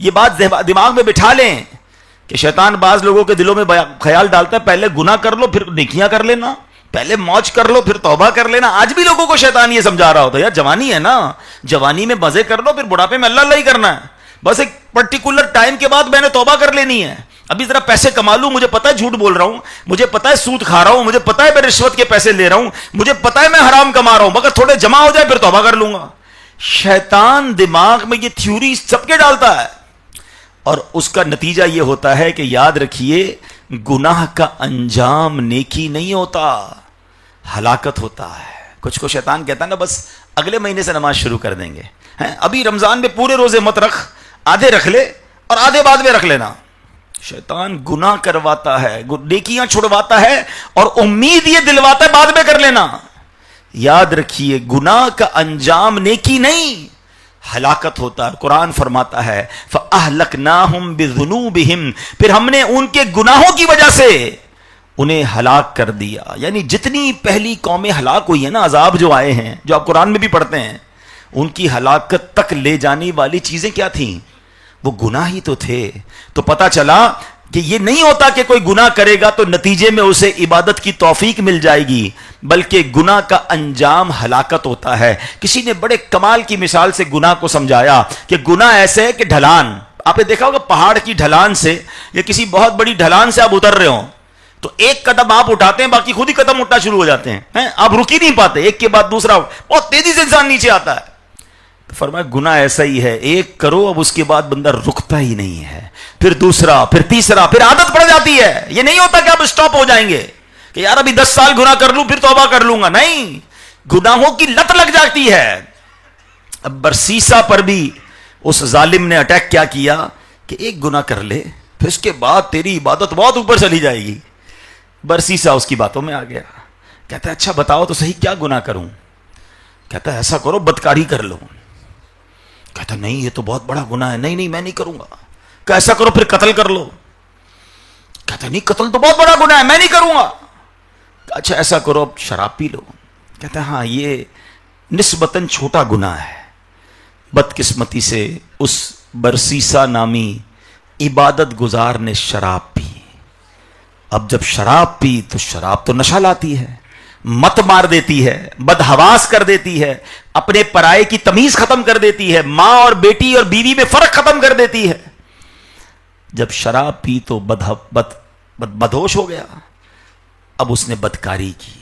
یہ بات دماغ میں بٹھا لیں کہ شیطان بعض لوگوں کے دلوں میں خیال ڈالتا ہے پہلے گناہ کر لو پھر نیکیاں کر لینا، پہلے موج کر لو پھر توبہ کر لینا. آج بھی لوگوں کو شیطان یہ سمجھا رہا ہوتا ہے یار جوانی ہے نا، جوانی میں مزے کر لو پھر بڑھاپے میں اللہ اللہ ہی کرنا ہے، بس ایک پرٹیکولر ٹائم کے بعد میں نے توبہ کر لینی ہے. ابھی ذرا پیسے کما لوں، مجھے پتا ہے جھوٹ بول رہا ہوں، مجھے پتا ہے سود کھا رہا ہوں، مجھے پتا ہے میں رشوت کے پیسے لے رہا ہوں، مجھے پتا ہے میں حرام کما رہا ہوں، مگر تھوڑے جمع ہو جائے پھر توبہ کر لوں گا. شیطان دماغ میں یہ تھیوری سب کے ڈالتا ہے، اور اس کا نتیجہ یہ ہوتا ہے کہ یاد رکھیے گناہ کا انجام نیکی نہیں ہوتا، ہلاکت ہوتا ہے. کچھ کو شیطان کہتا ہے نا بس اگلے مہینے سے نماز شروع کر دیں گے، ابھی رمضان میں پورے روزے مت رکھ، آدھے رکھ لے اور آدھے بعد میں رکھ لینا. شیطان گناہ کرواتا ہے، نیکیاں چھڑواتا ہے اور امید یہ دلواتا ہے بعد میں کر لینا. یاد رکھیے گناہ کا انجام نیکی نہیں، ہلاکت ہوتا ہے. قرآن فرماتا ہے فَأَهْلَكْنَاهُمْ بِذُنُوبِهِمْ، پھر ہم نے ان کے گناہوں کی وجہ سے انہیں ہلاک کر دیا. یعنی جتنی پہلی قومیں ہلاک ہوئی ہیں نا، عذاب جو آئے ہیں جو آپ قرآن میں بھی پڑھتے ہیں، ان کی ہلاکت تک لے جانے والی چیزیں کیا تھیں؟ وہ گناہ ہی تو تھے. تو پتا چلا کہ یہ نہیں ہوتا کہ کوئی گناہ کرے گا تو نتیجے میں اسے عبادت کی توفیق مل جائے گی، بلکہ گناہ کا انجام ہلاکت ہوتا ہے. کسی نے بڑے کمال کی مثال سے گناہ کو سمجھایا کہ گناہ ایسے ہے کہ ڈھلان، آپ نے دیکھا ہوگا پہاڑ کی ڈھلان سے یا کسی بہت بڑی ڈھلان سے آپ اتر رہے ہوں تو ایک قدم آپ اٹھاتے ہیں باقی خود ہی قدم اٹھنا شروع ہو جاتے ہیں، آپ رک ہی نہیں پاتے، ایک کے بعد دوسرا بہت تیزی سے انسان نیچے آتا ہے. فرمایا گناہ ایسا ہی ہے، ایک کرو اب اس کے بعد بندہ رکتا ہی نہیں ہے، پھر دوسرا پھر تیسرا، پھر عادت پڑ جاتی ہے. یہ نہیں ہوتا کہ آپ اسٹاپ ہو جائیں گے کہ یار ابھی 10 سال گناہ کر لوں پھر توبہ کر لوں گا، نہیں، گناہوں کی لت لگ جاتی ہے. اب برسیسا پر بھی اس ظالم نے اٹیک کیا کیا کہ ایک گناہ کر لے پھر اس کے بعد تیری عبادت بہت اوپر چلی جائے گی. برسیسا اس کی باتوں میں آ گیا، کہتا ہے اچھا بتاؤ تو صحیح کیا گناہ کروں؟ کہتا ہے ایسا کرو بدکاری کر لو. کہتا نہیں یہ تو بہت بڑا گناہ ہے، نہیں میں نہیں کروں گا. کہ ایسا کرو پھر قتل کر لو. کہتا نہیں قتل تو بہت بڑا گناہ ہے، میں نہیں کروں گا. اچھا ایسا کرو اب شراب پی لو. کہتا ہاں یہ نسبتاً چھوٹا گناہ ہے. بدقسمتی سے اس برسیسا نامی عبادت گزار نے شراب پی. اب جب شراب پی تو شراب تو نشہ لاتی ہے، مت مار دیتی ہے، بدحواس کر دیتی ہے، اپنے پرائے کی تمیز ختم کر دیتی ہے، ماں اور بیٹی اور بیوی میں فرق ختم کر دیتی ہے. جب شراب پی تو بدہوش ہو گیا. اب اس نے بدکاری کی.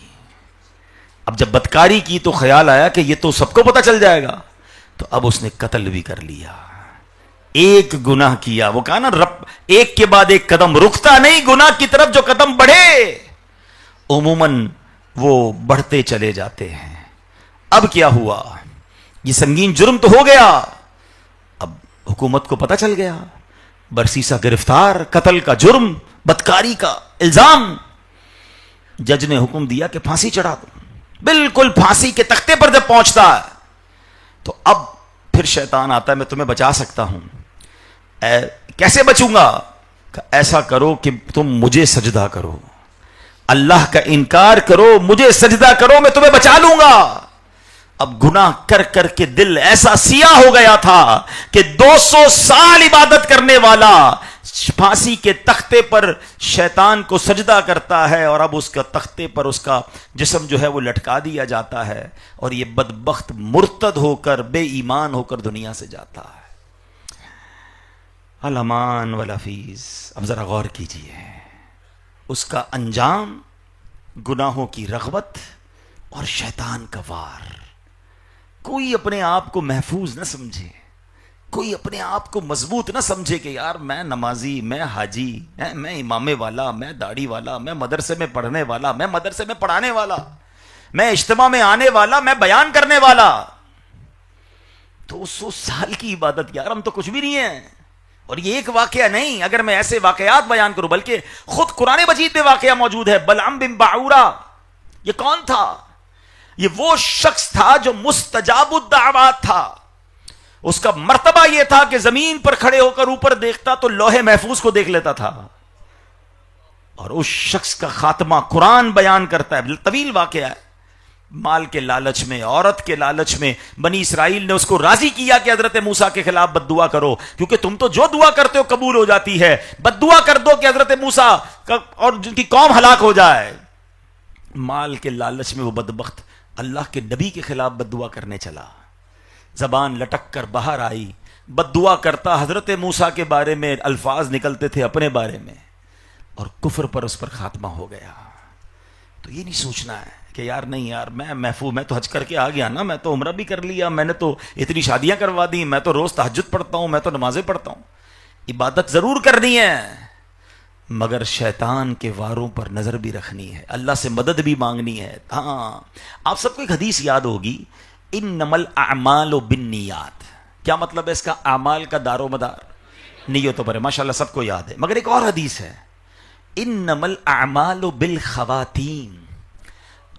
اب جب بدکاری کی تو خیال آیا کہ یہ تو سب کو پتہ چل جائے گا، تو اب اس نے قتل بھی کر لیا. ایک گناہ کیا، وہ کہا نا رب ایک کے بعد ایک قدم رکتا نہیں، گناہ کی طرف جو قدم بڑھے عموماً وہ بڑھتے چلے جاتے ہیں. اب کیا ہوا؟ یہ سنگین جرم تو ہو گیا. اب حکومت کو پتہ چل گیا، برسیسا گرفتار، قتل کا جرم، بدکاری کا الزام. جج نے حکم دیا کہ پھانسی چڑھا دو. بالکل پھانسی کے تختے پر جب پہنچتا ہے تو اب پھر شیطان آتا ہے میں تمہیں بچا سکتا ہوں. کیسے بچوں گا؟ ایسا کرو کہ تم مجھے سجدہ کرو، اللہ کا انکار کرو، مجھے سجدہ کرو، میں تمہیں بچا لوں گا. اب گناہ کر کر کے دل ایسا سیاہ ہو گیا تھا کہ 200 سال عبادت کرنے والا پھانسی کے تختے پر شیطان کو سجدہ کرتا ہے اور اب اس کا تختے پر اس کا جسم جو ہے وہ لٹکا دیا جاتا ہے اور یہ بدبخت مرتد ہو کر بے ایمان ہو کر دنیا سے جاتا ہے. الامان والافیز. اب ذرا غور کیجئے، اس کا انجام گناہوں کی رغبت اور شیطان کا وار. کوئی اپنے آپ کو محفوظ نہ سمجھے، کوئی اپنے آپ کو مضبوط نہ سمجھے کہ یار میں نمازی، میں حاجی، میں امامے والا، میں داڑھی والا، میں مدرسے میں پڑھنے والا، میں مدرسے میں پڑھانے والا، میں اجتماع میں آنے والا، میں بیان کرنے والا. 200 سال کی عبادت، یار ہم تو کچھ بھی نہیں ہیں. اور یہ ایک واقعہ نہیں، اگر میں ایسے واقعات بیان کروں، بلکہ خود قرآن مجید میں واقعہ موجود ہے. بلعم بن باعورہ، یہ کون تھا؟ یہ وہ شخص تھا جو مستجاب الدعوات تھا. اس کا مرتبہ یہ تھا کہ زمین پر کھڑے ہو کر اوپر دیکھتا تو لوح محفوظ کو دیکھ لیتا تھا. اور اس شخص کا خاتمہ قرآن بیان کرتا ہے، طویل واقعہ ہے. مال کے لالچ میں، عورت کے لالچ میں بنی اسرائیل نے اس کو راضی کیا کہ حضرت موسیٰ کے خلاف بد دعا کرو، کیونکہ تم تو جو دعا کرتے ہو قبول ہو جاتی ہے، بد دعا کر دو کہ حضرت موسیٰ اور جن کی قوم ہلاک ہو جائے۔ مال کے لالچ میں وہ بدبخت اللہ کے نبی کے خلاف بد دعا کرنے چلا، زبان لٹک کر باہر آئی، بد دعا کرتا، حضرت موسیٰ کے بارے میں الفاظ نکلتے تھے اپنے بارے میں، اور کفر پر اس پر خاتمہ ہو گیا۔ تو یہ نہیں سوچنا ہے کہ یار نہیں یار میں محفوظ، میں تو حج کر کے آ گیا نا، میں تو عمرہ بھی کر لیا، میں نے تو اتنی شادیاں کروا دی، میں تو روز تہجد پڑھتا ہوں، میں تو نمازیں پڑھتا ہوں۔ عبادت ضرور کرنی ہے، مگر شیطان کے واروں پر نظر بھی رکھنی ہے، اللہ سے مدد بھی مانگنی ہے۔ ہاں، آپ سب کو ایک حدیث یاد ہوگی، انما الاعمال بالنیات۔ کیا مطلب ہے اس کا؟ اعمال کا دار و مدار نیتوں پر ہے، ماشاءاللہ سب کو یاد ہے۔ مگر ایک اور حدیث ہے، انما الاعمال بالخواتیم،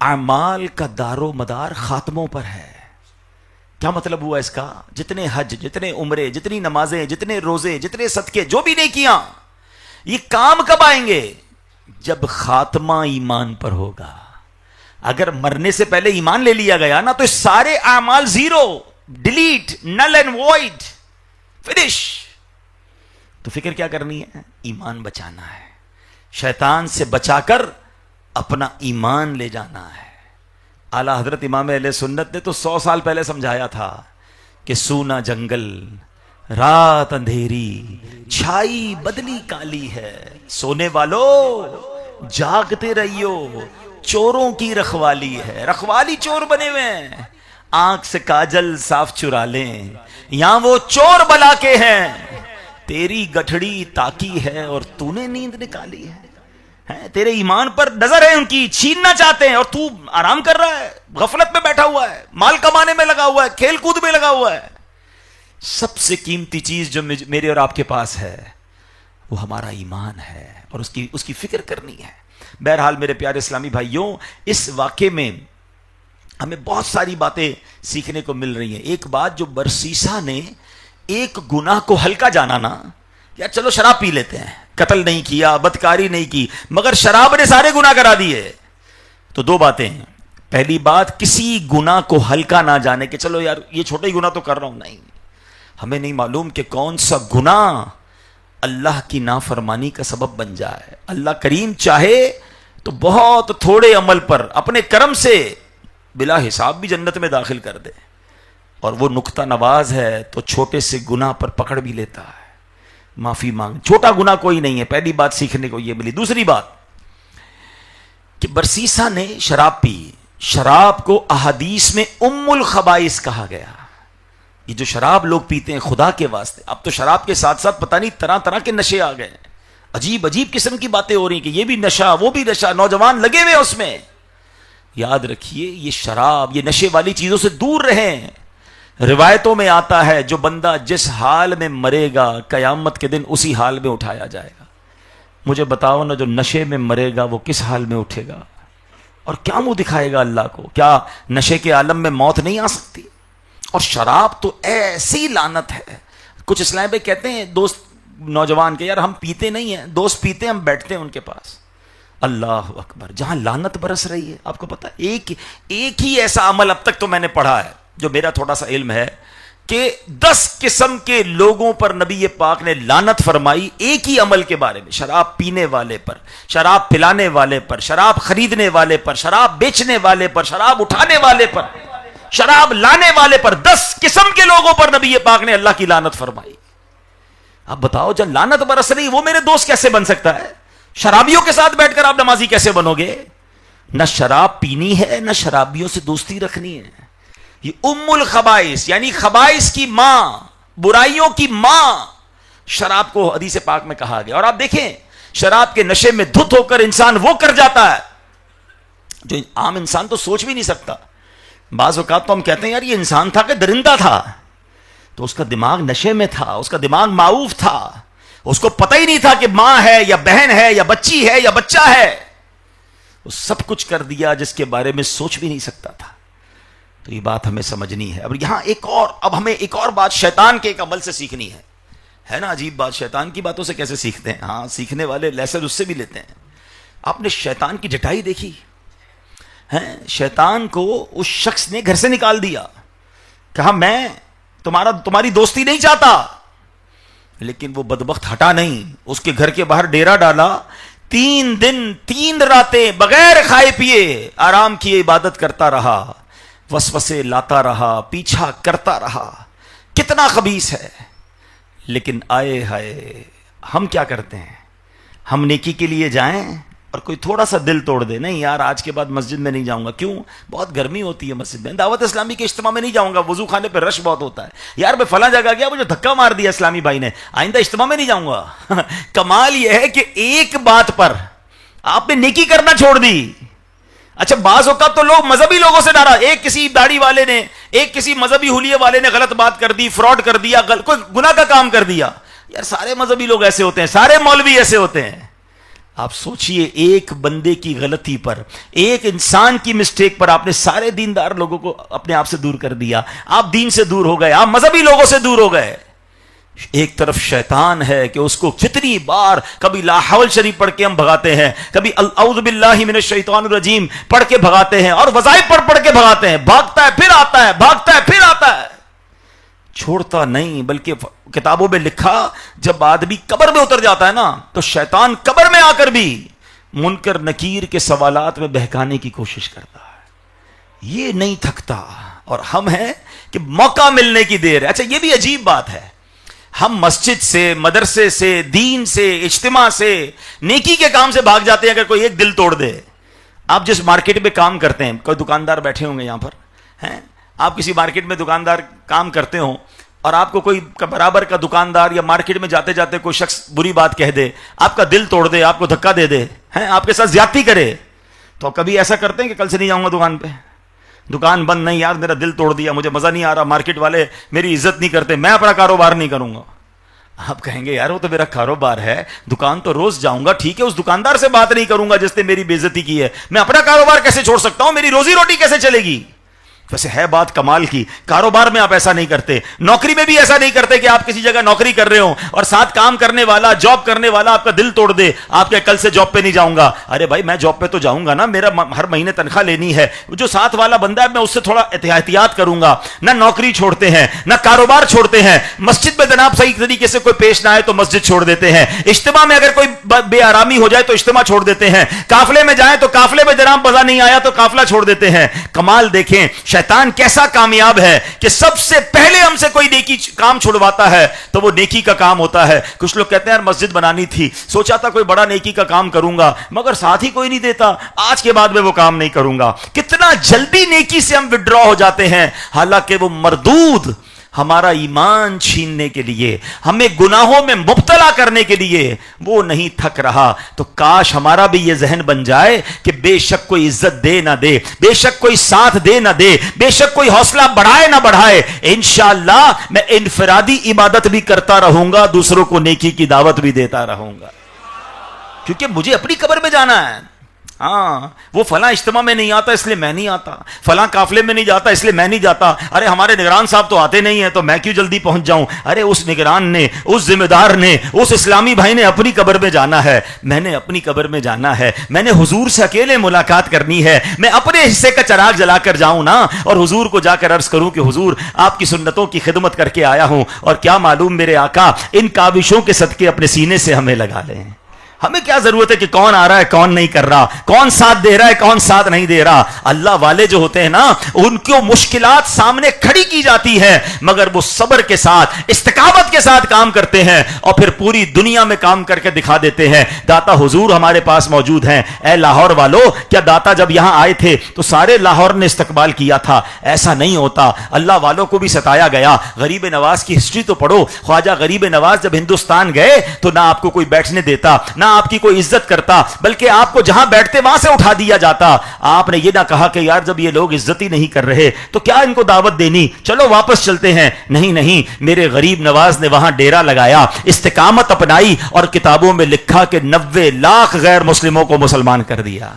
اعمال کا دار و مدار خاتموں پر ہے۔ کیا مطلب ہوا اس کا؟ جتنے حج، جتنے عمرے، جتنی نمازیں، جتنے روزے، جتنے صدقے، جو بھی نیکیاں، یہ کام کب آئیں گے؟ جب خاتمہ ایمان پر ہوگا۔ اگر مرنے سے پہلے ایمان لے لیا گیا نا تو سارے اعمال zero, delete, null and void, finish. تو فکر کیا کرنی ہے؟ ایمان بچانا ہے، شیطان سے بچا کر اپنا ایمان لے جانا ہے۔ اعلی حضرت امام اہل سنت نے تو 100 سال پہلے سمجھایا تھا کہ سونا جنگل، رات اندھیری، چھائی بدلی کالی ہے، سونے والو جاگتے رہیو، چوروں کی رکھوالی ہے۔ رکھوالی چور بنے ہوئے ہیں، آنکھ سے کاجل صاف چرا لیں، یہاں وہ چور بلا کے ہیں، تیری گٹھڑی تاکی ہے اور تو نے نیند نکالی ہے۔ تیرے ایمان پر نظر ہے ان کی، چھیننا چاہتے ہیں، اور تو آرام کر رہا ہے، غفلت میں بیٹھا ہوا ہے، مال کمانے میں لگا ہوا ہے، کھیل کود میں لگا ہوا ہے۔ سب سے قیمتی چیز جو میرے اور آپ کے پاس ہے وہ ہمارا ایمان ہے، اور اس کی فکر کرنی ہے۔ بہرحال میرے پیارے اسلامی بھائیوں، اس واقعے میں ہمیں بہت ساری باتیں سیکھنے کو مل رہی ہیں۔ ایک بات، جو برسیسا نے ایک گناہ کو ہلکا جانا نا، یا چلو شراب پی لیتے ہیں، قتل نہیں کیا، بدکاری نہیں کی، مگر شراب نے سارے گناہ کرا دیے۔ تو دو باتیں ہیں۔ پہلی بات، کسی گناہ کو ہلکا نہ جانے کہ چلو یار یہ چھوٹا ہی گناہ تو کر رہا ہوں، نہیں، ہمیں نہیں معلوم کہ کون سا گناہ اللہ کی نافرمانی کا سبب بن جائے۔ اللہ کریم چاہے تو بہت تھوڑے عمل پر اپنے کرم سے بلا حساب بھی جنت میں داخل کر دے، اور وہ نکتہ نواز ہے تو چھوٹے سے گناہ پر پکڑ بھی لیتا ہے۔ معافی مانگ، چھوٹا گناہ کوئی نہیں ہے۔ پہلی بات سیکھنے کو یہ ملی۔ دوسری بات کہ برسیسا نے شراب پی، شراب کو احادیث میں ام الخبائث کہا گیا۔ یہ جو شراب لوگ پیتے ہیں خدا کے واسطے، اب تو شراب کے ساتھ ساتھ پتہ نہیں طرح طرح کے نشے آ گئے، عجیب عجیب قسم کی باتیں ہو رہی ہیں کہ یہ بھی نشہ وہ بھی نشہ، نوجوان لگے ہوئے اس میں۔ یاد رکھیے، یہ شراب، یہ نشے والی چیزوں سے دور رہیں۔ روایتوں میں آتا ہے جو بندہ جس حال میں مرے گا قیامت کے دن اسی حال میں اٹھایا جائے گا۔ مجھے بتاؤ نا، جو نشے میں مرے گا وہ کس حال میں اٹھے گا، اور کیا منہ دکھائے گا اللہ کو؟ کیا نشے کے عالم میں موت نہیں آ سکتی؟ اور شراب تو ایسی لعنت ہے۔ کچھ اسلام بھائی کہتے ہیں دوست نوجوان کے، یار ہم پیتے نہیں ہیں، دوست پیتے ہیں، ہم بیٹھتے ہیں ان کے پاس۔ اللہ اکبر، جہاں لعنت برس رہی ہے۔ آپ کو پتا ایک ہی ایسا عمل اب تک تو میں نے پڑھا ہے، جو میرا تھوڑا سا علم ہے، کہ 10 قسم کے لوگوں پر نبی پاک نے لعنت فرمائی ایک ہی عمل کے بارے میں۔ شراب پینے والے پر، شراب پلانے والے پر، شراب خریدنے والے پر، شراب بیچنے والے پر، شراب اٹھانے والے پر، شراب لانے والے پر، 10 قسم کے لوگوں پر نبی پاک نے اللہ کی لعنت فرمائی۔ اب بتاؤ، جب لعنت برس رہی وہ میرے دوست کیسے بن سکتا ہے؟ شرابیوں کے ساتھ بیٹھ کر آپ نمازی کیسے بنو گے؟ نہ شراب پینی ہے، نہ شرابیوں سے دوستی رکھنی ہے۔ یہ ام الخبائث یعنی خبائث کی ماں، برائیوں کی ماں، شراب کو حدیث پاک میں کہا گیا۔ اور آپ دیکھیں، شراب کے نشے میں دھت ہو کر انسان وہ کر جاتا ہے جو عام انسان تو سوچ بھی نہیں سکتا۔ بعض اوقات تو ہم کہتے ہیں یار یہ انسان تھا کہ درندہ تھا، تو اس کا دماغ نشے میں تھا، اس کا دماغ معوف تھا، اس کو پتہ ہی نہیں تھا کہ ماں ہے یا بہن ہے یا بچی ہے یا بچہ ہے، وہ سب کچھ کر دیا جس کے بارے میں سوچ بھی نہیں سکتا تھا۔ تو یہ بات ہمیں سمجھنی ہے۔ اب یہاں اب ہمیں ایک اور بات شیطان کے ایک عمل سے سیکھنی ہے نا عجیب بات، شیطان کی باتوں سے کیسے سیکھتے ہیں؟ ہاں، سیکھنے والے لیسن اس سے بھی لیتے ہیں۔ آپ نے شیطان کی جٹائی دیکھی؟ شیطان کو اس شخص نے گھر سے نکال دیا، کہا میں تمہاری دوستی نہیں چاہتا، لیکن وہ بدبخت ہٹا نہیں، اس کے گھر کے باہر ڈیرا ڈالا، 3 دن 3 راتیں بغیر کھائے پیے آرام کیے عبادت کرتا رہا، وسوسے لاتا رہا، پیچھا کرتا رہا، کتنا خبیث ہے۔ لیکن آئے ہائے، ہم کیا کرتے ہیں؟ ہم نیکی کے لیے جائیں اور کوئی تھوڑا سا دل توڑ دے، نہیں یار آج کے بعد مسجد میں نہیں جاؤں گا، کیوں؟ بہت گرمی ہوتی ہے مسجد میں، دعوت اسلامی کے اجتماع میں نہیں جاؤں گا، وضو خانے پہ رش بہت ہوتا ہے، یار میں فلاں جگہ گیا مجھے دھکا مار دیا اسلامی بھائی نے، آئندہ اجتماع میں نہیں جاؤں گا۔ کمال یہ ہے کہ ایک بات پر آپ نے نیکی کرنا چھوڑ دی۔ اچھا بعض اوقات تو لوگ مذہبی لوگوں سے ناراض، ایک کسی داڑھی والے نے، ایک کسی مذہبی حلیے والے نے غلط بات کر دی، فراڈ کر دیا، کوئی گناہ کا کام کر دیا، یار سارے مذہبی لوگ ایسے ہوتے ہیں، سارے مولوی ایسے ہوتے ہیں۔ آپ سوچئے ایک بندے کی غلطی پر، ایک انسان کی مسٹیک پر آپ نے سارے دیندار لوگوں کو اپنے آپ سے دور کر دیا، آپ دین سے دور ہو گئے، آپ مذہبی لوگوں سے دور ہو گئے۔ ایک طرف شیطان ہے کہ اس کو کتنی بار کبھی لا حول شریف پڑھ کے ہم بھگاتے ہیں، کبھی اعوذ باللہ من الشیطان الرجیم پڑھ کے بھگاتے ہیں، اور وظائف پڑھ کے بھگاتے ہیں، بھاگتا ہے پھر آتا ہے، بھاگتا ہے پھر آتا ہے، چھوڑتا نہیں۔ بلکہ کتابوں میں لکھا جب آدمی قبر میں اتر جاتا ہے نا تو شیطان قبر میں آ کر بھی منکر نکیر کے سوالات میں بہکانے کی کوشش کرتا ہے، یہ نہیں تھکتا۔ اور ہم ہیں کہ موقع ملنے کی دیر ہے۔ اچھا یہ بھی عجیب بات ہے، ہم مسجد سے، مدرسے سے، دین سے، اجتماع سے، نیکی کے کام سے بھاگ جاتے ہیں اگر کوئی ایک دل توڑ دے۔ آپ جس مارکیٹ میں کام کرتے ہیں، کوئی دکاندار بیٹھے ہوں گے یہاں پر ہیں، آپ کسی مارکیٹ میں دکاندار کام کرتے ہوں اور آپ کو کوئی برابر کا دکاندار یا مارکیٹ میں جاتے جاتے کوئی شخص بری بات کہہ دے، آپ کا دل توڑ دے، آپ کو دھکا دے دے، ہیں آپ کے ساتھ زیادتی کرے، تو کبھی ایسا کرتے ہیں کہ کل سے نہیں جاؤں گا دکان پہ، دکان بند، نہیں یار میرا دل توڑ دیا، مجھے مزہ نہیں آ رہا، مارکیٹ والے میری عزت نہیں کرتے، میں اپنا کاروبار نہیں کروں گا۔ آپ کہیں گے یار وہ تو میرا کاروبار ہے، دکان تو روز جاؤں گا، ٹھیک ہے، اس دکاندار سے بات نہیں کروں گا جس نے میری بے عزتی کی ہے، میں اپنا کاروبار کیسے چھوڑ سکتا ہوں، میری روزی روٹی کیسے چلے گی؟ ویسے ہے بات کمال کی، کاروبار میں آپ ایسا نہیں کرتے، نوکری میں بھی ایسا نہیں کرتے کہ آپ کسی جگہ نوکری کر رہے ہوں اور ساتھ کام کرنے والا، جاب کرنے والا آپ کا دل توڑ دے، آپ کے کل سے جاب پہ نہیں جاؤں گا۔ ارے بھائی میں جاب پہ تو جاؤں گا نا، میرا ہر مہینے تنخواہ لینی ہے، جو ساتھ والا بندہ ہے میں اس سے تھوڑا احتیاط کروں گا۔ نہ نوکری چھوڑتے ہیں، نہ کاروبار چھوڑتے ہیں، مسجد میں جناب صحیح طریقے سے کوئی پیش نہ آئے تو مسجد چھوڑ دیتے ہیں، اجتماع میں اگر کوئی بے آرامی ہو جائے تو اجتماع چھوڑ دیتے ہیں، قافلے میں جائیں تو قافلے میں جناب مزہ نہیں آیا تو قافلہ چھوڑ دیتے ہیں۔ کمال دیکھیں شیطان کیسا کامیاب ہے کہ سب سے پہلے ہم سے کوئی نیکی کام چھڑواتا ہے تو وہ نیکی کا کام ہوتا ہے۔ کچھ لوگ کہتے ہیں یار مسجد بنانی تھی، سوچا تھا کوئی بڑا نیکی کا کام کروں گا، مگر ساتھ ہی کوئی نہیں دیتا، آج کے بعد میں وہ کام نہیں کروں گا۔ کتنا جلدی نیکی سے ہم وڈرا ہو جاتے ہیں، حالانکہ وہ مردود ہمارا ایمان چھیننے کے لیے، ہمیں گناہوں میں مبتلا کرنے کے لیے وہ نہیں تھک رہا۔ تو کاش ہمارا بھی یہ ذہن بن جائے کہ بے شک کوئی عزت دے نہ دے، بے شک کوئی ساتھ دے نہ دے، بے شک کوئی حوصلہ بڑھائے نہ بڑھائے، انشاءاللہ میں انفرادی عبادت بھی کرتا رہوں گا، دوسروں کو نیکی کی دعوت بھی دیتا رہوں گا، کیونکہ مجھے اپنی قبر میں جانا ہے۔ ہاں وہ فلاں اجتماع میں نہیں آتا اس لیے میں نہیں آتا، فلاں قافلے میں نہیں جاتا اس لیے میں نہیں جاتا، ارے ہمارے نگران صاحب تو آتے نہیں ہیں تو میں کیوں جلدی پہنچ جاؤں؟ ارے اس نگران نے، اس ذمہ دار نے، اس اسلامی بھائی نے اپنی قبر میں جانا ہے، میں نے اپنی قبر میں جانا ہے، میں نے حضور سے اکیلے ملاقات کرنی ہے، میں اپنے حصے کا چراغ جلا کر جاؤں نا اور حضور کو جا کر عرض کروں کہ حضور آپ کی سنتوں کی خدمت کر کے آیا ہوں، اور کیا معلوم میرے آقا ان کاوشوں کے صدقے اپنے سینے سے ہمیں لگا لیں۔ ہمیں کیا ضرورت ہے کہ کون آ رہا ہے کون نہیں کر رہا، کون ساتھ دے رہا ہے کون ساتھ نہیں دے رہا۔ اللہ والے جو ہوتے ہیں نا ان کو مشکلات سامنے کھڑی کی جاتی ہے مگر وہ صبر کے ساتھ، استقامت کے ساتھ کام کرتے ہیں اور پھر پوری دنیا میں کام کر کے دکھا دیتے ہیں۔ داتا حضور ہمارے پاس موجود ہیں۔ اے لاہور والو، کیا داتا جب یہاں آئے تھے تو سارے لاہور نے استقبال کیا تھا؟ ایسا نہیں ہوتا، اللہ والوں کو بھی ستایا گیا۔ غریب نواز کی ہسٹری تو پڑھو، خواجہ غریب نواز جب ہندوستان گئے تو نہ آپ کو کوئی بیٹھنے دیتا، نہ آپ کی کوئی عزت کرتا، بلکہ آپ کو جہاں بیٹھتے وہاں سے اٹھا دیا جاتا۔ آپ نے یہ نہ کہا کہ یار جب یہ لوگ عزت ہی نہیں کر رہے تو کیا ان کو دعوت دینی، چلو واپس چلتے ہیں۔ نہیں نہیں، میرے غریب نواز نے وہاں ڈیرا لگایا، استقامت اپنائی اور کتابوں میں لکھا کہ 90 لاکھ غیر مسلموں کو مسلمان کر دیا۔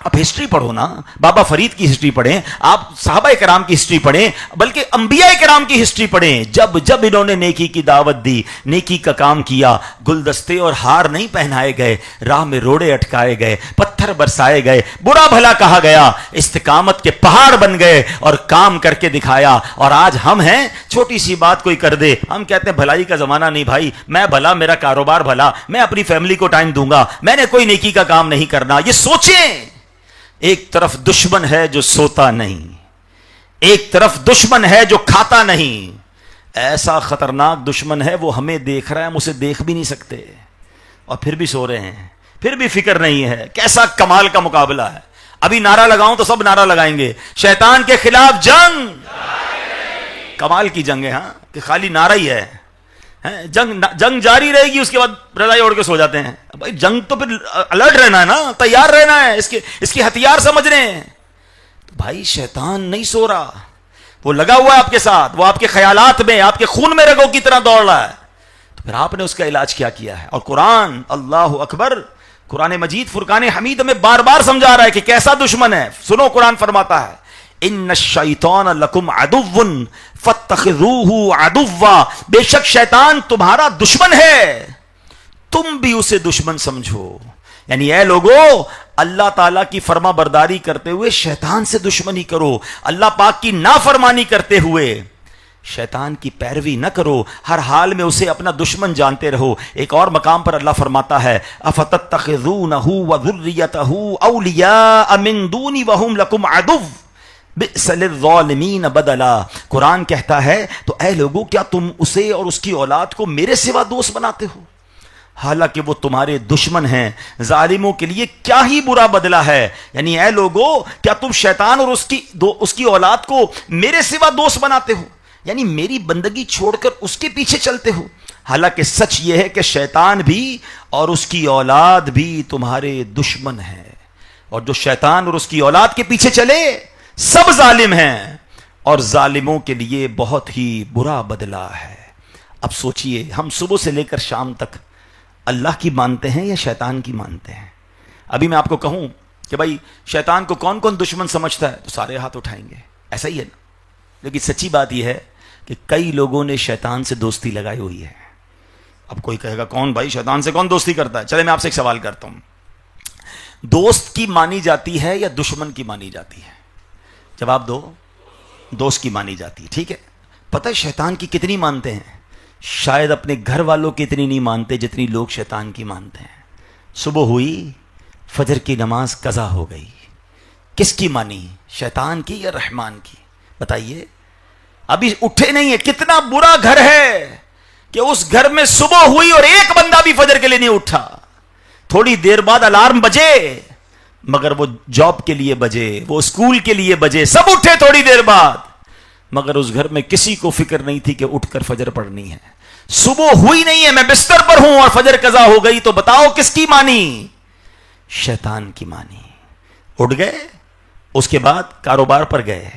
اب ہسٹری پڑھو نا, بابا فرید کی ہسٹری پڑھیں, آپ صحابہ کرام کی ہسٹری پڑھیں, بلکہ انبیاء کرام کی ہسٹری پڑھیں. جب جب انہوں نے نیکی کی دعوت دی, نیکی کا کام کیا, گلدستے اور ہار نہیں پہنائے گئے, راہ میں روڑے اٹکائے گئے, پتھر برسائے گئے, برا بھلا کہا گیا, استقامت کے پہاڑ بن گئے اور کام کر کے دکھایا. اور آج ہم ہیں, چھوٹی سی بات کوئی کر دے, ہم کہتے ہیں بھلائی کا زمانہ نہیں بھائی, میں بھلا, میرا کاروبار بھلا, میں اپنی فیملی کو ٹائم دوں گا, میں نے کوئی نیکی کا کام نہیں کرنا. یہ سوچیں, ایک طرف دشمن ہے جو سوتا نہیں, ایک طرف دشمن ہے جو کھاتا نہیں. ایسا خطرناک دشمن ہے, وہ ہمیں دیکھ رہا ہے, ہم اسے دیکھ بھی نہیں سکتے, اور پھر بھی سو رہے ہیں, پھر بھی فکر نہیں ہے. کیسا کمال کا مقابلہ ہے. ابھی نعرہ لگاؤں تو سب نعرہ لگائیں گے, شیطان کے خلاف جنگ. کمال کی جنگ ہے, ہاں, کہ خالی نعرہ ہی ہے. جنگ جاری رہے گی, اس کے بعد رضائی اوڑھ کے سو جاتے ہیں. بھائی جنگ تو پھر الرٹ رہنا ہے نا, تیار رہنا ہے, اس کے ہتھیار سمجھ رہے ہیں. تو بھائی شیطان نہیں سو رہا, وہ لگا ہوا ہے آپ کے ساتھ, وہ آپ کے خیالات میں, آپ کے خون میں رگوں کی طرح دوڑ رہا ہے. تو پھر آپ نے اس کا علاج کیا ہے. اور قرآن, اللہ اکبر, قرآن مجید فرقان حمید ہمیں بار بار سمجھا رہا ہے کہ کیسا دشمن ہے. سنو, قرآن فرماتا ہے, ان الشیطان لکم عدو فاتخذوہ عدوا, بے شک شیطان تمہارا دشمن ہے, تم بھی اسے دشمن سمجھو. یعنی اے لوگو, اللہ تعالیٰ کی فرما برداری کرتے ہوئے شیطان سے دشمنی کرو, اللہ پاک کی نافرمانی کرتے ہوئے شیطان کی پیروی نہ کرو, ہر حال میں اسے اپنا دشمن جانتے رہو. ایک اور مقام پر اللہ فرماتا ہے, افتتخذونہ وذریتہ اولیاء من دونی وہم لکم عدو بئس للظالمین بدلا. قرآن کہتا ہے, تو اے لوگو, کیا تم اسے اور اس کی اولاد کو میرے سوا دوست بناتے ہو, حالانکہ وہ تمہارے دشمن ہیں. ظالموں کے لیے کیا ہی برا بدلہ ہے. یعنی اے لوگو, کیا تم شیطان اور اس کی اولاد کو میرے سوا دوست بناتے ہو, یعنی میری بندگی چھوڑ کر اس کے پیچھے چلتے ہو. حالانکہ سچ یہ ہے کہ شیطان بھی اور اس کی اولاد بھی تمہارے دشمن ہیں, اور جو شیطان اور اس کی اولاد کے پیچھے چلے سب ظالم ہیں, اور ظالموں کے لیے بہت ہی برا بدلہ ہے. اب سوچئے, ہم صبح سے لے کر شام تک اللہ کی مانتے ہیں یا شیطان کی مانتے ہیں؟ ابھی میں آپ کو کہوں کہ بھائی شیطان کو کون کون دشمن سمجھتا ہے, تو سارے ہاتھ اٹھائیں گے, ایسا ہی ہے نا. لیکن سچی بات یہ ہے کہ کئی لوگوں نے شیطان سے دوستی لگائی ہوئی ہے. اب کوئی کہے گا کون بھائی شیطان سے کون دوستی کرتا ہے؟ چلے میں آپ سے ایک سوال کرتا ہوں, دوست کی مانی جاتی ہے یا دشمن کی مانی جاتی ہے؟ جواب دو. دوست کی مانی جاتی ہے, ٹھیک ہے. پتہ ہے شیطان کی کتنی مانتے ہیں؟ شاید اپنے گھر والوں کی اتنی نہیں مانتے جتنی لوگ شیطان کی مانتے ہیں. صبح ہوئی, فجر کی نماز قضا ہو گئی, کس کی مانی, شیطان کی یا رحمان کی؟ بتائیے. ابھی اٹھے نہیں ہے. کتنا برا گھر ہے کہ اس گھر میں صبح ہوئی اور ایک بندہ بھی فجر کے لیے نہیں اٹھا. تھوڑی دیر بعد الارم بجے, مگر وہ جاب کے لیے بجے, وہ اسکول کے لیے بجے, سب اٹھے تھوڑی دیر بعد, مگر اس گھر میں کسی کو فکر نہیں تھی کہ اٹھ کر فجر پڑھنی ہے. صبح ہوئی نہیں ہے, میں بستر پر ہوں اور فجر قضا ہو گئی, تو بتاؤ کس کی مانی؟ شیطان کی مانی. اٹھ گئے, اس کے بعد کاروبار پر گئے,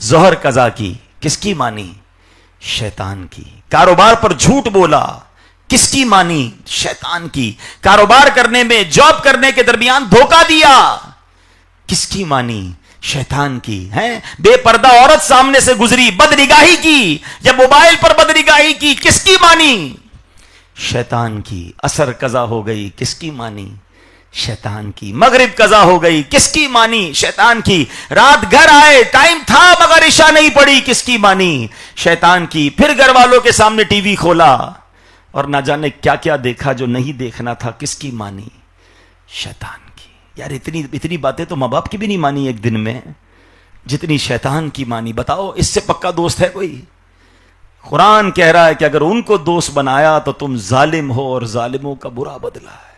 ظہر قضا کی, کس کی مانی؟ شیطان کی. کاروبار پر جھوٹ بولا, کس کی مانی؟ شیطان کی. کاروبار کرنے میں, جاب کرنے کے درمیان دھوکہ دیا, کس کی مانی؟ شیطان کی. ہیں بے پردہ عورت سامنے سے گزری, بدنگاہی کی, یا موبائل پر بدنگاہی کی, کس کی مانی؟ شیطان کی. عصر قضا ہو گئی, کس کی مانی؟ شیطان کی. مغرب قضا ہو گئی, کس کی مانی؟ شیطان کی. رات گھر آئے, ٹائم تھا مگر عشاء نہیں پڑی, کس کی مانی؟ شیطان کی. پھر گھر والوں کے سامنے ٹی وی کھولا اور نہ جانے کیا کیا دیکھا جو نہیں دیکھنا تھا, کس کی مانی؟ شیطان کی. یار اتنی باتیں تو ماں باپ کی بھی نہیں مانی ایک دن میں, جتنی شیطان کی مانی. بتاؤ اس سے پکا دوست ہے کوئی؟ قرآن کہہ رہا ہے کہ اگر ان کو دوست بنایا تو تم ظالم ہو, اور ظالموں کا برا بدلہ ہے.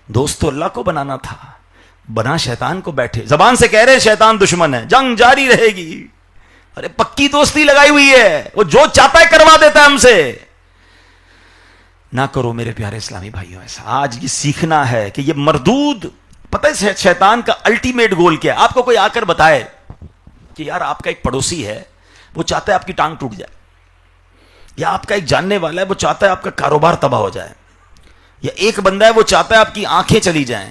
دوست تو اللہ کو بنانا تھا, بنا شیطان کو بیٹھے. زبان سے کہہ رہے شیطان دشمن ہے, جنگ جاری رہے گی. ارے پکی دوستی لگائی ہوئی ہے, وہ جو چاہتا ہے کروا دیتا ہے ہم سے. نہ کرو میرے پیارے اسلامی بھائیوں ایسا. آج یہ سیکھنا ہے کہ یہ مردود, پتہ ہے شیطان کا الٹیمیٹ گول کیا ہے؟ آپ کو کوئی آ کر بتائے کہ یار آپ کا ایک پڑوسی ہے, وہ چاہتا ہے آپ کی ٹانگ ٹوٹ جائے, یا آپ کا ایک جاننے والا ہے وہ چاہتا ہے آپ کا کاروبار تباہ ہو جائے, یا ایک بندہ ہے وہ چاہتا ہے آپ کی آنکھیں چلی جائیں,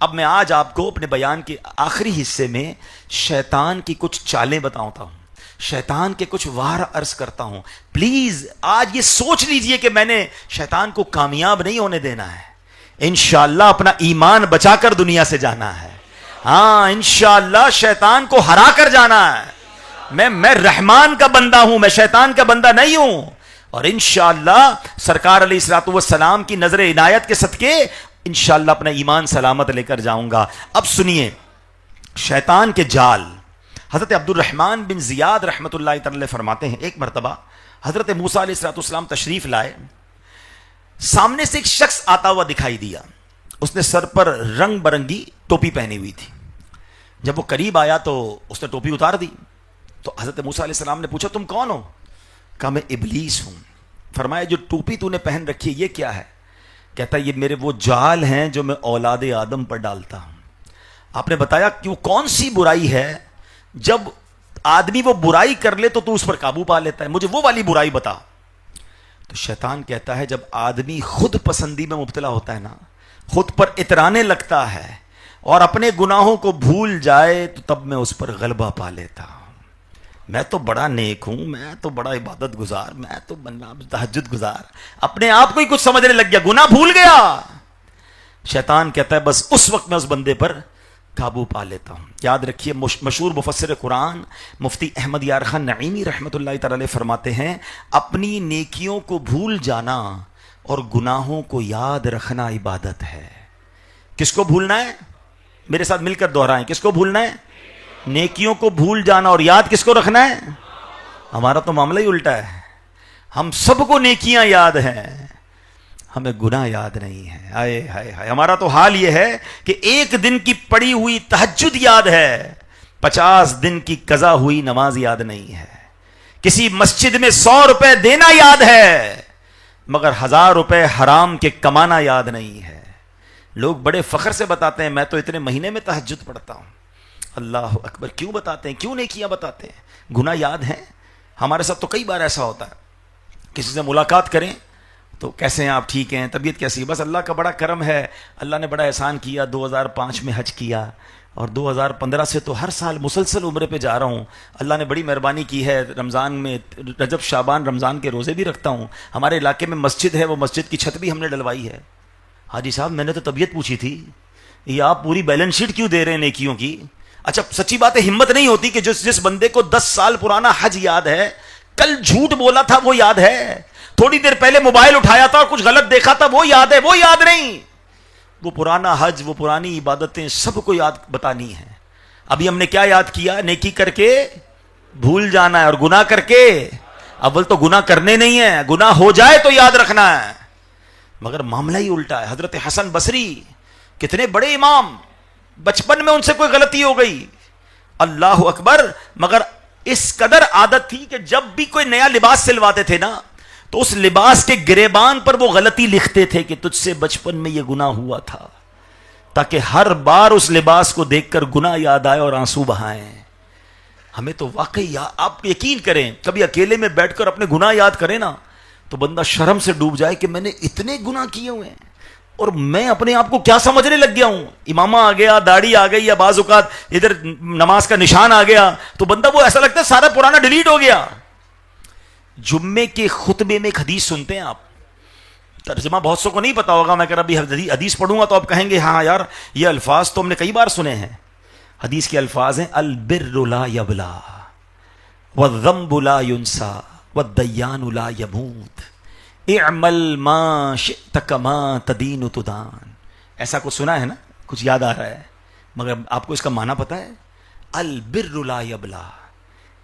اب میں آج آپ کو اپنے بیان کے آخری حصے میں شیطان کی کچھ چالیں بتاتا ہوں، شیطان کے کچھ وار عرض کرتا ہوں. پلیز آج یہ سوچ لیجئے کہ میں نے شیطان کو کامیاب نہیں ہونے دینا ہے، انشاءاللہ اپنا ایمان بچا کر دنیا سے جانا ہے. ہاں انشاءاللہ شیطان کو ہرا کر جانا ہے. میں رحمان کا بندہ ہوں، میں شیطان کا بندہ نہیں ہوں. اور انشاءاللہ سرکار علیہ الصلوۃ والسلام کی نظر عنایت کے صدقے انشاءاللہ اپنا ایمان سلامت لے کر جاؤں گا. اب سنیے شیطان کے جال. حضرت عبد الرحمن بن زیاد رحمۃ اللہ تعالی فرماتے ہیں ایک مرتبہ حضرت موسیٰ علیہ الصلوۃ والسلام تشریف لائے، سامنے سے ایک شخص آتا ہوا دکھائی دیا. اس نے سر پر رنگ برنگی ٹوپی پہنی ہوئی تھی. جب وہ قریب آیا تو اس نے ٹوپی اتار دی. تو حضرت موسیٰ علیہ السلام نے پوچھا تم کون ہو؟ کہا میں ابلیس ہوں. فرمایا جو ٹوپی تو نے پہن رکھی ہے یہ کیا ہے؟ کہتا ہے یہ میرے وہ جال ہیں جو میں اولاد آدم پر ڈالتا ہوں. آپ نے بتایا کہ وہ کون سی برائی ہے جب آدمی وہ برائی کر لے تو اس پر قابو پا لیتا ہے، مجھے وہ والی برائی بتا. تو شیطان کہتا ہے جب آدمی خود پسندی میں مبتلا ہوتا ہے نا، خود پر اترانے لگتا ہے اور اپنے گناہوں کو بھول جائے تو تب میں اس پر غلبہ پا لیتا ہوں. میں تو بڑا نیک ہوں، میں تو بڑا عبادت گزار، میں تو بندہ تہجد گزار، اپنے آپ کو ہی کچھ سمجھنے لگ گیا، گناہ بھول گیا. شیطان کہتا ہے بس اس وقت میں اس بندے پر قابو پا لیتا ہوں. یاد رکھیے مشہور مفسر قرآن مفتی احمد یار خان نعیمی رحمۃ اللہ تعالی فرماتے ہیں اپنی نیکیوں کو بھول جانا اور گناہوں کو یاد رکھنا عبادت ہے. کس کو بھولنا ہے؟ میرے ساتھ مل کر دہرائیں، کس کو بھولنا ہے؟ نیکیوں کو بھول جانا. اور یاد کس کو رکھنا ہے؟ ہمارا تو معاملہ ہی الٹا ہے، ہم سب کو نیکیاں یاد ہیں، ہمیں گناہ یاد نہیں ہے. ہائے ہائے ہائے، ہمارا تو حال یہ ہے کہ ایک دن کی پڑی ہوئی تہجد یاد ہے، 50 دن کی قضا ہوئی نماز یاد نہیں ہے. کسی مسجد میں 100 روپے دینا یاد ہے مگر 1000 روپے حرام کے کمانا یاد نہیں ہے. لوگ بڑے فخر سے بتاتے ہیں میں تو اتنے مہینے میں تہجد پڑھتا ہوں. اللہ اکبر. کیوں بتاتے ہیں؟ کیوں نیکیاں بتاتے ہیں؟ گناہ یاد ہیں. ہمارے ساتھ تو کئی بار ایسا ہوتا ہے کسی سے ملاقات کریں تو کیسے ہیں آپ؟ ٹھیک ہیں. طبیعت کیسی ہے؟ بس اللہ کا بڑا کرم ہے، اللہ نے بڑا احسان کیا، 2005 میں حج کیا اور 2015 سے تو ہر سال مسلسل عمرے پہ جا رہا ہوں. اللہ نے بڑی مہربانی کی ہے، رمضان میں رجب شعبان رمضان کے روزے بھی رکھتا ہوں. ہمارے علاقے میں مسجد ہے، وہ مسجد کی چھت بھی ہم نے ڈلوائی ہے. حاجی صاحب میں نے تو طبیعت پوچھی تھی، یہ آپ پوری بیلنس شیٹ کیوں دے رہے ہیں نیکیوں کی؟ اچھا سچی بات ہے ہمت نہیں ہوتی کہ جس بندے کو 10 سال پرانا حج یاد ہے، کل جھوٹ بولا تھا وہ یاد ہے، تھوڑی دیر پہلے موبائل اٹھایا تھا اور کچھ غلط دیکھا تھا وہ یاد ہے، وہ یاد نہیں. وہ پرانا حج، وہ پرانی عبادتیں سب کو یاد بتانی ہے. ابھی ہم نے کیا یاد کیا؟ نیکی کر کے بھول جانا ہے اور گناہ کر کے اول تو گناہ کرنے نہیں ہے، گناہ ہو جائے تو یاد رکھنا ہے. مگر معاملہ ہی الٹا ہے. حضرت حسن بصری کتنے بڑے امام، بچپن میں ان سے کوئی غلطی ہو گئی، اللہ اکبر، مگر اس قدر عادت تھی کہ جب بھی کوئی نیا لباس سلواتے تھے نا تو اس لباس کے گریبان پر وہ غلطی لکھتے تھے کہ تجھ سے بچپن میں یہ گناہ ہوا تھا، تاکہ ہر بار اس لباس کو دیکھ کر گناہ یاد آئے اور آنسو بہائیں. ہمیں تو واقعی آپ یقین کریں کبھی اکیلے میں بیٹھ کر اپنے گناہ یاد کریں نا تو بندہ شرم سے ڈوب جائے کہ میں نے اتنے گناہ کیے ہوئے ہیں اور میں اپنے آپ کو کیا سمجھنے لگ گیا ہوں. امامہ آ گیا، داڑھی آ گئی، یا بعض اوقات ادھر نماز کا نشان آ گیا تو بندہ وہ ایسا لگتا ہے سارا پرانا ڈیلیٹ ہو گیا. جمعے کے خطبے میں ایک حدیث سنتے ہیں آپ، ترجمہ بہت سو کو نہیں پتا ہوگا، میں اگر ابھی حدیث پڑھوں گا تو آپ کہیں گے ہاں یار یہ الفاظ تو ہم نے کئی بار سنے ہیں. حدیث کے الفاظ ہیں البر لا یبلا والذنب لا ینسا والدیان لا یموت اعمل ما شئت کما تدین تدان. ایسا کچھ سنا ہے نا، کچھ یاد آ رہا ہے، مگر آپ کو اس کا معنی پتا ہے؟ البر لا یبلا،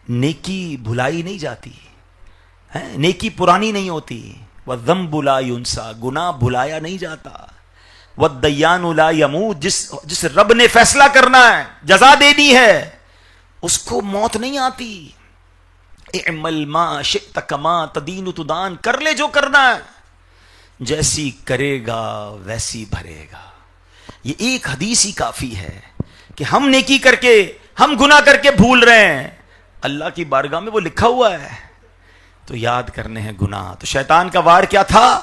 نیکی بھلائی نہیں جاتی، نیکی پرانی نہیں ہوتی. والذنب لا ینسا، گناہ بھلایا نہیں جاتا. والدیان لا یموت، جس رب نے فیصلہ کرنا ہے، جزا دینی ہے، اس کو موت نہیں آتی. اعمل ما شئت کما تدین تدان، کر لے جو کرنا ہے، جیسی کرے گا ویسی بھرے گا. یہ ایک حدیث ہی کافی ہے کہ ہم نیکی کر کے، ہم گناہ کر کے بھول رہے ہیں، اللہ کی بارگاہ میں وہ لکھا ہوا ہے تو یاد کرنے ہیں گناہ. تو شیطان کا وار کیا تھا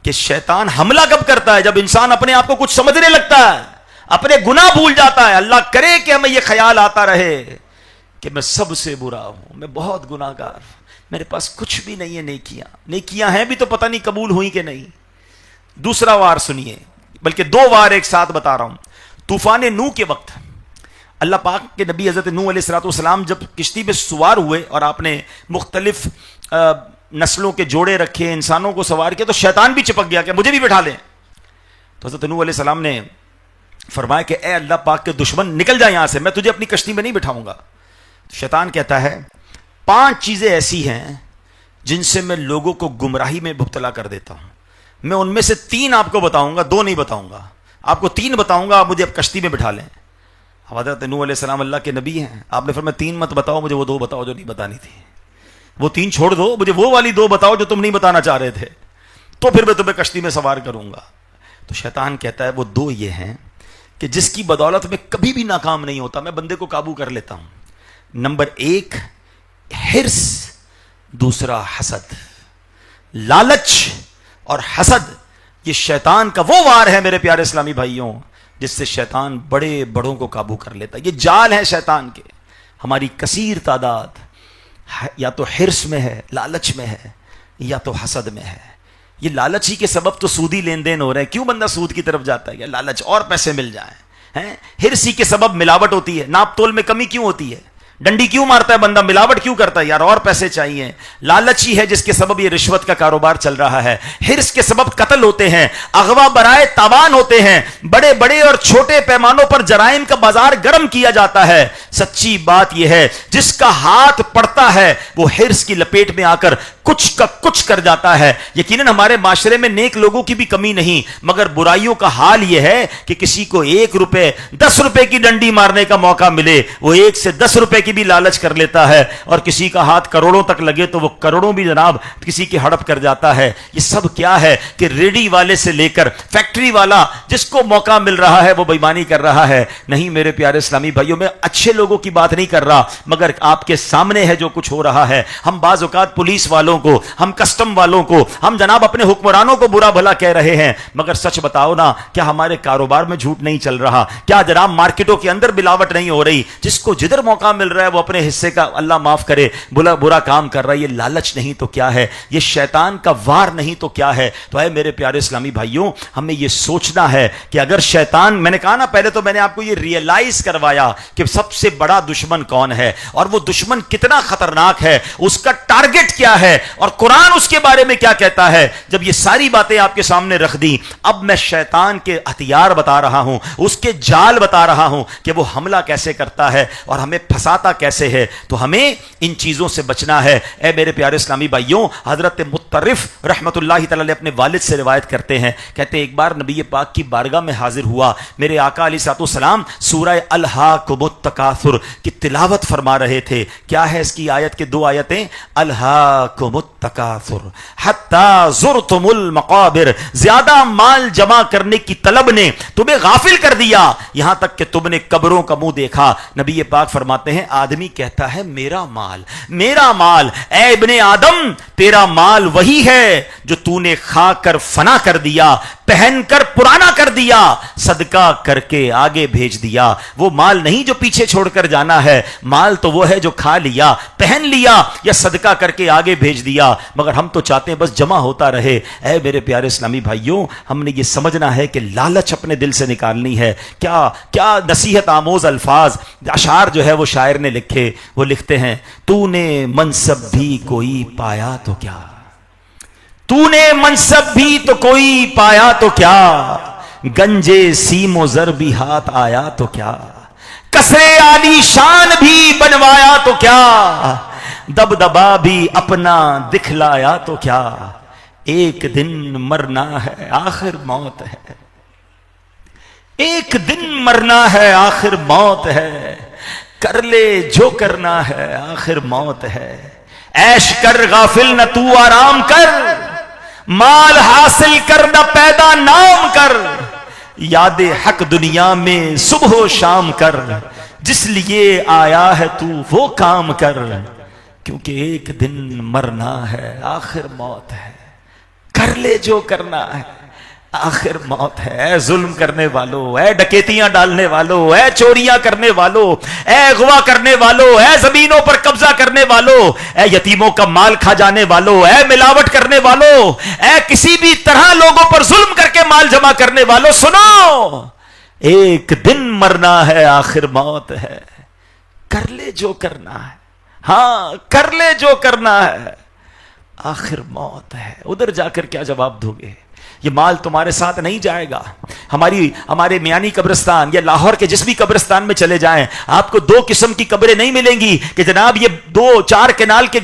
کہ شیطان حملہ کب کرتا ہے؟ جب انسان اپنے آپ کو کچھ سمجھنے لگتا ہے، اپنے گناہ بھول جاتا ہے. اللہ کرے کہ ہمیں یہ خیال آتا رہے کہ میں سب سے برا ہوں, میں بہت گناہ گار ہوں, میرے پاس کچھ بھی نہیں ہے نیکیاں ہیں بھی تو پتہ نہیں قبول ہوئی کہ نہیں. دوسرا وار سنیے, بلکہ دو وار ایک ساتھ بتا رہا ہوں. طوفان نوح کے وقت اللہ پاک کے نبی حضرت نوح علیہ السلام جب کشتی پہ سوار ہوئے اور آپ نے مختلف نسلوں کے جوڑے رکھے, انسانوں کو سوار کیا, تو شیطان بھی چپک گیا کہ مجھے بھی بٹھا لیں. تو حضرت نوح علیہ السلام نے فرمایا کہ اے اللہ پاک کے دشمن نکل جا یہاں سے, میں تجھے اپنی کشتی میں نہیں بٹھاؤں گا. شیطان کہتا ہے 5 چیزیں ایسی ہیں جن سے میں لوگوں کو گمراہی میں مبتلا کر دیتا ہوں, میں ان میں سے 3 آپ کو بتاؤں گا, 2 نہیں بتاؤں گا, آپ کو 3 بتاؤں گا, آپ مجھے اب کشتی میں بٹھا لیں. حضرت نوح علیہ السلام اللہ کے نبی ہیں, آپ نے فرمایا 3 مت بتاؤ, مجھے وہ 2 بتاؤ جو نہیں بتانی تھی. وہ 3 چھوڑ دو, مجھے وہ والی 2 بتاؤ جو تم نہیں بتانا چاہ رہے تھے, تو پھر میں تمہیں کشتی میں سوار کروں گا. تو شیطان کہتا ہے وہ 2 یہ ہیں کہ جس کی بدولت میں کبھی بھی ناکام نہیں ہوتا, میں بندے کو قابو کر لیتا ہوں. نمبر 1 حرص, دوسرا حسد. لالچ اور حسد یہ شیطان کا وہ وار ہے میرے پیارے اسلامی بھائیوں جس سے شیطان بڑے بڑوں کو قابو کر لیتا ہے. یہ جال ہے شیطان کے. ہماری کثیر تعداد یا تو حرص میں ہے, لالچ میں ہے, یا تو حسد میں ہے. یہ لالچ ہی کے سبب تو سودی لین دین ہو رہے ہیں. کیوں بندہ سود کی طرف جاتا ہے؟ یا لالچ اور پیسے مل جائیں. حرص ہی کے سبب ملاوٹ ہوتی ہے, ناپ تول میں کمی کیوں ہوتی ہے, ڈنڈی کیوں مارتا ہے بندہ, ملاوٹ کیوں کرتا ہے, یار اور پیسے چاہیے. لالچ ہی ہے جس کے سبب یہ رشوت کا کاروبار چل رہا ہے. حرص کے سبب قتل ہوتے ہیں, اغوا برائے تاوان ہوتے ہیں, بڑے بڑے اور چھوٹے پیمانوں پر جرائم کا بازار گرم کیا جاتا ہے. سچی بات یہ ہے جس کا ہاتھ پڑتا ہے وہ حرص کی لپیٹ میں آ کر کچھ کا کچھ کر جاتا ہے. یقیناً ہمارے معاشرے میں نیک لوگوں کی بھی کمی نہیں, مگر برائیوں کا حال یہ ہے کہ کسی کو 1 روپے 10 روپے کی ڈنڈی مارنے کا موقع ملے, وہ 1 سے 10 روپے کی بھی لالچ کر لیتا ہے, اور کسی کا ہاتھ کروڑوں تک لگے تو وہ کروڑوں بھی جناب کسی کی ہڑپ کر جاتا ہے. یہ سب کیا ہے کہ ریڈی والے سے لے کر فیکٹری والا جس کو موقع مل رہا ہے وہ بےایمانی کر رہا ہے. نہیں میرے پیارے اسلامی بھائیوں, میں اچھے لوگوں کی بات نہیں کر رہا, مگر آپ کے سامنے ہے جو کچھ ہو رہا ہے. ہم بعض اوقات پولیس والوں کو, ہم کسٹم والوں کو, ہم جناب اپنے حکمرانوں کو برا بھلا کہہ رہے ہیں, مگر سچ بتاؤ نا, کیا ہمارے کاروبار میں جھوٹ نہیں چل رہا؟ کیا جناب مارکیٹوں کے اندر ملاوٹ نہیں ہو رہی؟ جس کو جدھر موقع مل رہا ہے وہ اپنے حصے کا اللہ معاف کرے برا کام کر رہا ہے. یہ لالچ نہیں تو کیا ہے, یہ شیطان کا وار نہیں تو کیا ہے؟ تو اے میرے پیارے اسلامی بھائیوں, ہمیں یہ سوچنا ہے کہ اگر شیطان, میں نے کہا نا پہلے تو میں نے آپ کو یہ ریئلائز کروایا کہ سب سے بڑا دشمن کون ہے, اور وہ دشمن کتنا خطرناک ہے, اس کا ٹارگٹ کیا ہے, اور قرآن اس کے بارے میں کیا کہتا ہے. جب یہ ساری باتیں آپ کے سامنے رکھ دی, اب میں شیطان کے ہتھیار بتا رہا ہوں, اس کے جال بتا رہا ہوں کہ وہ حملہ کیسے کرتا ہے اور ہمیں پھنساتا کیسے ہے. تو ہمیں ان چیزوں سے بچنا ہے. اے میرے پیارے اسلامی بھائیوں, حضرت مطرف رحمت اللہ تعالی اپنے والد سے روایت کرتے ہیں, کہتے ہیں ایک بار نبی پاک کی بارگاہ میں حاضر ہوا, میرے آقا علیہ السلام سورہ الہاکم التکاثر کی تلاوت فرما رہے تھے. کیا ہے اس کی آیت کے 2 آیتیں, الہاکم التکاثر حتی زرتم المقابر, زیادہ مال جمع کرنے کی طلب نے تمہیں غافل کر دیا یہاں تک کہ تم نے قبروں کا منہ دیکھا. نبی پاک فرماتے ہیں آدمی کہتا ہے میرا مال, میرا مال. اے ابن آدم, تیرا مال وہی ہے جو تو نے کھا کر فنا کر دیا, پہن کر پرانا کر دیا, صدقہ کر کے آگے بھیج دیا. وہ مال نہیں جو پیچھے چھوڑ کر جانا ہے, مال تو وہ ہے جو کھا لیا, پہن لیا یا صدقہ کر کے آگے بھیج دیا. مگر ہم تو چاہتے ہیں بس جمع ہوتا رہے. اے میرے پیارے اسلامی بھائیوں, ہم نے یہ سمجھنا ہے کہ لالچ اپنے دل سے نکالنی ہے. کیا نصیحت آموز الفاظ اشعار جو ہے وہ شاعر نے لکھے. وہ لکھتے ہیں, تو نے منصب بھی کوئی پایا تو کیا, تو نے منصب بھی تو کوئی پایا تو کیا, گنجے سیم و زر بھی ہاتھ آیا تو کیا, کسرے عالی شان بھی بنوایا تو کیا, دبدبا بھی اپنا دکھلایا تو کیا, ایک دن مرنا ہے آخر موت ہے, ایک دن مرنا ہے آخر موت ہے, کر لے جو کرنا ہے آخر موت ہے. عیش کر غافل نہ تو آرام کر, مال حاصل کر نہ پیدا نام کر, یاد حق دنیا میں صبح و شام کر, جس لیے آیا ہے تو وہ کام کر, کیونکہ ایک دن مرنا ہے آخر موت ہے, کر لے جو کرنا ہے. آخر موت ہے. اے ظلم کرنے والوں، اے ڈکیتیاں ڈالنے والوں، اے چوریاں کرنے والوں، اے اغوا کرنے والوں، اے زمینوں پر قبضہ کرنے والوں، اے یتیموں کا مال کھا جانے والوں، اے ملاوٹ کرنے والوں، اے کسی بھی طرح لوگوں پر ظلم کر کے مال جمع کرنے والوں، سنو، ایک دن مرنا ہے، آخر موت ہے. کر لے جو کرنا ہے، ہاں کر لے جو کرنا ہے، آخر موت ہے. ادھر جا کر کیا جواب دو گے؟ یہ مال تمہارے ساتھ نہیں جائے گا. ہمارے میانی قبرستان یا لاہور کے جس بھی قبرستان میں چلے جائیں، آپ کو دو قسم کی قبریں نہیں ملیں گی کہ جناب یہ 2-4 کنال کے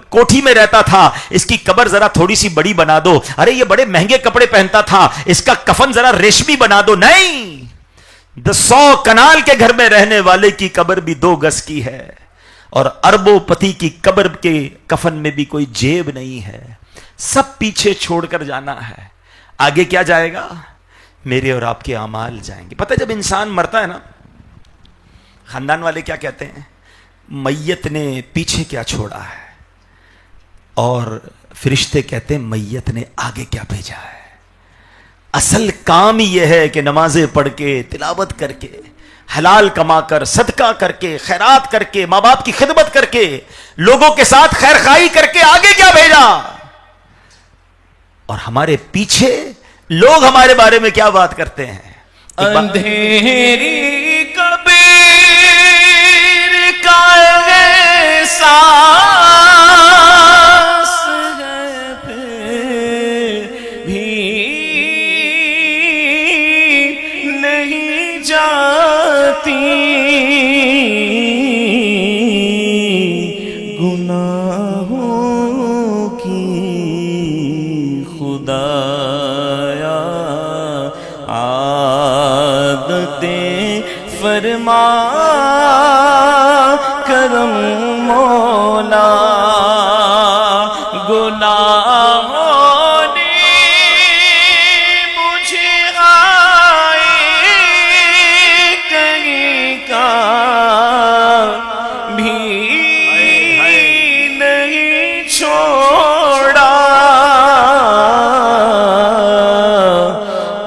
کوٹھی میں رہتا تھا، اس کی قبر ذرا تھوڑی سی بڑی بنا دو. ارے یہ بڑے مہنگے کپڑے پہنتا تھا، اس کا کفن ذرا ریشمی بنا دو. نہیں، 100 کنال کے گھر میں رہنے والے کی قبر بھی 2 گز کی ہے، اور اربوں پتی کی قبر کے کفن میں بھی کوئی جیب نہیں ہے. سب پیچھے چھوڑ کر جانا ہے. آگے کیا جائے گا؟ میرے اور آپ کے اعمال جائیں گے. پتہ جب انسان مرتا ہے نا، خاندان والے کیا کہتے ہیں؟ میت نے پیچھے کیا چھوڑا ہے، اور فرشتے کہتے ہیں میت نے آگے کیا بھیجا ہے. اصل کام یہ ہے کہ نمازیں پڑھ کے، تلاوت کر کے، حلال کما کر، صدقہ کر کے، خیرات کر کے، ماں باپ کی خدمت کر کے، لوگوں کے ساتھ خیر خواہی کر کے آگے کیا بھیجا. اور ہمارے پیچھے لوگ ہمارے بارے میں کیا بات کرتے ہیں؟ اندھیری کبیر کا احساس ہے پھر بھی نہیں جاتی، گناہوں کی خدایا عادتیں فرما کرم مولا، گناہوں نے مجھے آئے کہیں کا بھی نہیں چھوڑا.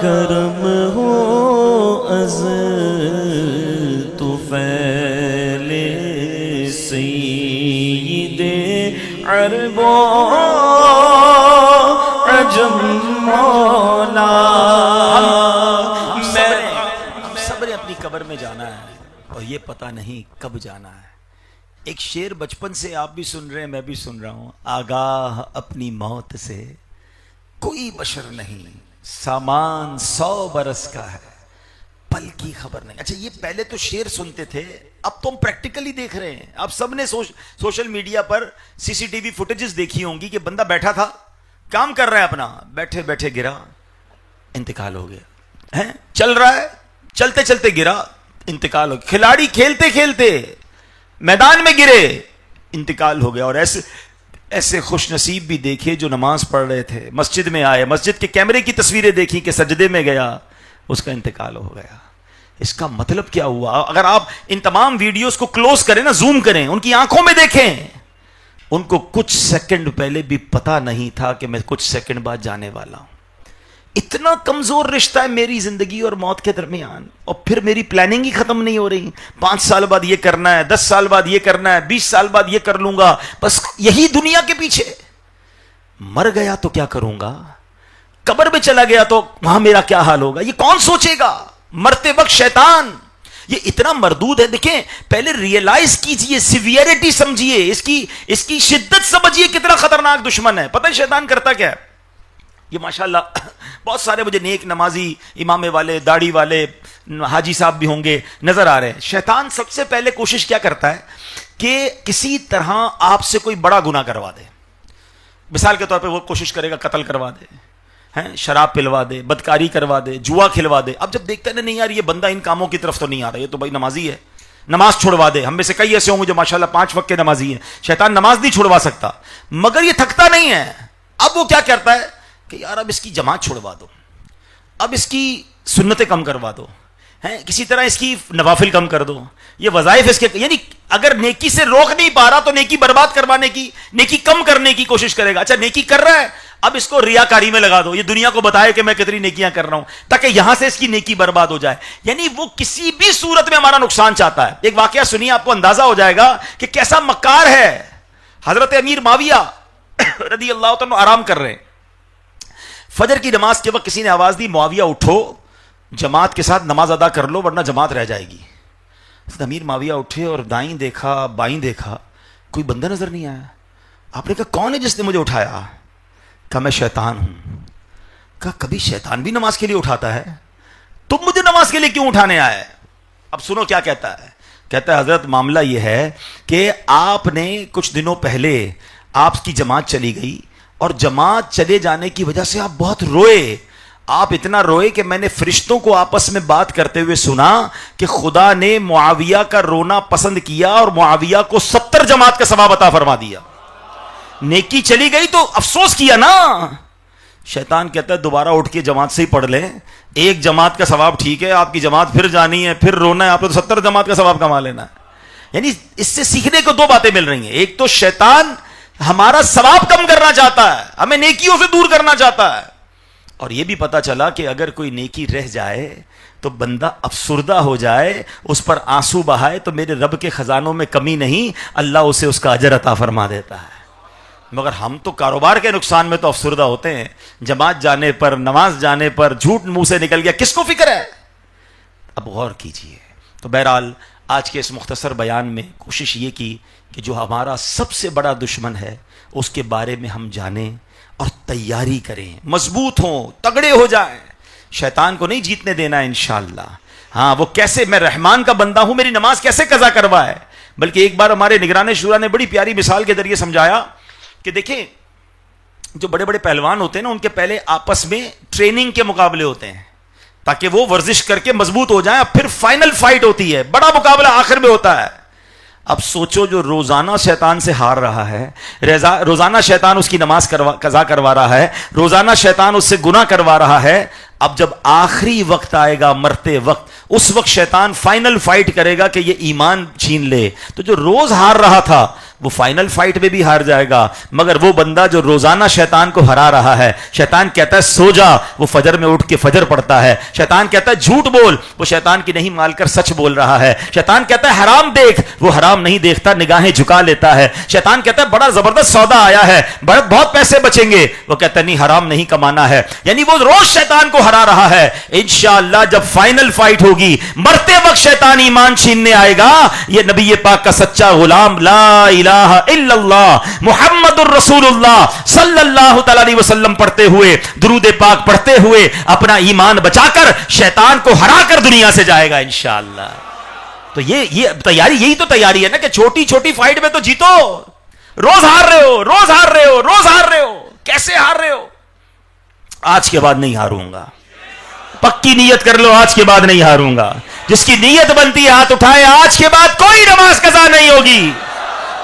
کرم ہو از تو پھیلے سید عرب و عجم مولا. ہم سب نے اپنی قبر میں جانا ہے، اور یہ پتہ نہیں کب جانا ہے. ایک شعر بچپن سے آپ بھی سن رہے ہیں، میں بھی سن رہا ہوں. آگاہ اپنی موت سے کوئی بشر نہیں، سامان 100 برس کا ہے، پل کی خبر نہیں. اچھا، یہ پہلے تو شعر سنتے تھے، اب تو ہم پریکٹیکلی دیکھ رہے ہیں. اب سب نے سوشل میڈیا پر CCTV فوٹیجز دیکھی ہوں گی کہ بندہ بیٹھا تھا، کام کر رہا ہے اپنا، بیٹھے بیٹھے گرا، انتقال ہو گیا. چل رہا ہے، چلتے چلتے گرا، انتقال ہو گیا. کھلاڑی کھیلتے کھیلتے میدان میں گرے، انتقال ہو گیا. اور ایسے خوش نصیب بھی دیکھے جو نماز پڑھ رہے تھے، مسجد میں آئے، مسجد کے کیمرے کی تصویریں دیکھی کہ سجدے میں گیا، اس کا انتقال ہو گیا. اس کا مطلب کیا ہوا؟ اگر آپ ان تمام ویڈیوز کو کلوز کریں نا، زوم کریں، ان کی آنکھوں میں دیکھیں، ان کو کچھ سیکنڈ پہلے بھی پتا نہیں تھا کہ میں کچھ سیکنڈ بعد جانے والا ہوں. اتنا کمزور رشتہ ہے میری زندگی اور موت کے درمیان، اور پھر میری پلاننگ ہی ختم نہیں ہو رہی. 5 سال بعد یہ کرنا ہے، 10 سال بعد یہ کرنا ہے، 20 سال بعد یہ کر لوں گا، بس یہی دنیا کے پیچھے. مر گیا تو کیا کروں گا؟ قبر میں چلا گیا تو وہاں میرا کیا حال ہوگا؟ یہ کون سوچے گا؟ مرتے وقت شیطان یہ اتنا مردود ہے. دیکھیں، پہلے ریئلائز کیجئے، سیویئرٹی سمجھیے، اس کی شدت سمجھیے، کتنا خطرناک دشمن ہے. پتہ ہے شیطان کرتا کیا ہے؟ یہ ماشاءاللہ بہت سارے مجھے نیک نمازی امامے والے، داڑھی والے حاجی صاحب بھی ہوں گے، نظر آ رہے ہیں. شیطان سب سے پہلے کوشش کیا کرتا ہے کہ کسی طرح آپ سے کوئی بڑا گناہ کروا دے. مثال کے طور پہ وہ کوشش کرے گا قتل کروا دے، شراب پلوا دے، بدکاری کروا دے، جوا کھلوا دے. اب جب دیکھتا ہے نہیں یار یہ بندہ ان کاموں کی طرف تو نہیں آ رہا، یہ تو بھائی نمازی ہے، نماز چھوڑوا دے. ہم میں سے کئی ایسے ہوں گے جو ماشاءاللہ 5 وقت کے نمازی ہیں. شیطان نماز نہیں چھوڑوا سکتا، مگر یہ تھکتا نہیں ہے. اب وہ کیا کرتا ہے کہ یار اب اس کی جماعت چھوڑوا دو، اب اس کی سنتیں کم کروا دو، کسی طرح اس کی نوافل کم کر دو، یہ وظائف اس کے، یعنی اگر نیکی سے روک نہیں پا رہا تو نیکی برباد کروانے کی، نیکی کم کرنے کی کوشش کرے گا. اچھا نیکی کر رہا ہے، اب اس کو ریاکاری میں لگا دو, یہ دنیا کو بتائے کہ میں کتنی نیکیاں کر رہا ہوں, تاکہ یہاں سے اس کی نیکی برباد ہو جائے. یعنی وہ کسی بھی صورت میں ہمارا نقصان چاہتا ہے. ایک واقعہ سنیے, آپ کو اندازہ ہو جائے گا کہ کیسا مکار ہے. حضرت امیر معاویہ رضی اللہ عنہ آرام کر رہے ہیں. فجر کی نماز کے وقت کسی نے آواز دی, معاویہ اٹھو, جماعت کے ساتھ نماز ادا کر لو ورنہ جماعت رہ جائے گی. امیر معاویہ اٹھے اور دائیں دیکھا بائیں دیکھا, کوئی بندہ نظر نہیں آیا. آپ نے کہا کون ہے جس نے مجھے اٹھایا؟ کہا میں شیطان ہوں. کہا کبھی شیطان بھی نماز کے لیے اٹھاتا ہے, تم مجھے نماز کے لیے کیوں اٹھانے آئے؟ اب سنو کیا کہتا ہے. کہتا ہے حضرت معاملہ یہ ہے کہ آپ نے کچھ دنوں پہلے آپ کی جماعت چلی گئی اور جماعت چلے جانے کی وجہ سے آپ بہت روئے. آپ اتنا روئے کہ میں نے فرشتوں کو آپس میں بات کرتے ہوئے سنا کہ خدا نے معاویہ کا رونا پسند کیا اور معاویہ کو 70 جماعت کا ثواب عطا فرما دیا. نیکی چلی گئی تو افسوس کیا نا. شیطان کہتا ہے دوبارہ اٹھ کے جماعت سے ہی پڑھ لیں, ایک جماعت کا ثواب ٹھیک ہے, آپ کی جماعت پھر جانی ہے, پھر رونا ہے, آپ کو 70 جماعت کا ثواب کما لینا ہے. یعنی اس سے سیکھنے کو 2 باتیں مل رہی ہیں. ایک تو شیطان ہمارا ثواب کم کرنا چاہتا ہے, ہمیں نیکیوں سے دور کرنا چاہتا ہے. اور یہ بھی پتا چلا کہ اگر کوئی نیکی رہ جائے تو بندہ افسردہ ہو جائے, اس پر آنسو بہائے, تو میرے رب کے خزانوں میں کمی نہیں, اللہ اسے اس کا اجر عطا فرما دیتا ہے. مگر ہم تو کاروبار کے نقصان میں تو افسردہ ہوتے ہیں, جماعت جانے پر, نماز جانے پر جھوٹ منہ سے نکل گیا, کس کو فکر ہے؟ اب غور کیجئے. تو بہرحال آج کے اس مختصر بیان میں کوشش یہ کی کہ جو ہمارا سب سے بڑا دشمن ہے اس کے بارے میں ہم جانیں اور تیاری کریں, مضبوط ہوں, تگڑے ہو جائیں. شیطان کو نہیں جیتنے دینا انشاءاللہ. ہاں وہ کیسے, میں رحمان کا بندہ ہوں, میری نماز کیسے قضا کروائے. بلکہ ایک بار ہمارے نگران شورا نے بڑی پیاری مثال کے ذریعے سمجھایا کہ دیکھیں جو بڑے بڑے پہلوان ہوتے ہیں نا, ان کے پہلے آپس میں ٹریننگ کے مقابلے ہوتے ہیں تاکہ وہ ورزش کر کے مضبوط ہو جائیں, پھر فائنل فائٹ ہوتی ہے, بڑا مقابلہ آخر میں ہوتا ہے. اب سوچو جو روزانہ شیطان سے ہار رہا ہے, روزانہ شیطان اس کی نماز قضا کروا رہا ہے, روزانہ شیطان اس سے گناہ کروا رہا ہے, اب جب آخری وقت آئے گا, مرتے وقت, اس وقت شیطان فائنل فائٹ کرے گا کہ یہ ایمان چھین لے. تو جو روز ہار رہا تھا وہ فائنل فائٹ میں بھی ہار جائے گا, مگر وہ بندہ جو روزانہ شیطان کو ہرا رہا ہے, شیطان کہتا ہے سو جا, وہ فجر میں اٹھ کے فجر پڑھتا ہے. شیطان کہتا ہے جھوٹ بول, وہ شیطان کی نہیں مال کر سچ بول رہا ہے. شیطان کہتا ہے حرام دیکھ, وہ حرام نہیں دیکھتا, نگاہیں جھکا لیتا ہے. شیطان کہتا ہے بڑا زبردست سودا آیا ہے, بہت پیسے بچیں گے, وہ کہتا ہے نہیں حرام نہیں کمانا ہے. یعنی وہ روز شیطان کو ہرا رہا ہے. انشاءاللہ جب فائنل فائٹ ہوگی, مرتے وقت شیطان ایمان چھیننے آئے گا, یہ نبی پاک کا سچا غلام لا الہ الا اللہ محمد الرسول اللہ صلی اللہ تعالی علیہ وسلم پڑھتے ہوئے, درود پاک پڑھتے ہوئے اپنا ایمان بچا کر شیطان کو ہرا کر دنیا سے جائے گا انشاءاللہ. تو یہ تیاری, یہی تو تیاری ہے نا کہ چھوٹی چھوٹی فائٹ میں تو جیتو. روز ہار رہے ہو, روز ہار رہے ہو, روز ہار رہے ہو, کیسے ہار رہے ہو؟ آج کے بعد نہیں ہاروں گا. پکی نیت کر لو, آج کے بعد نہیں ہاروں گا. جس کی نیت بنتی ہے ہاتھ اٹھائے, آج کے بعد کوئی نماز قضا نہیں ہوگی,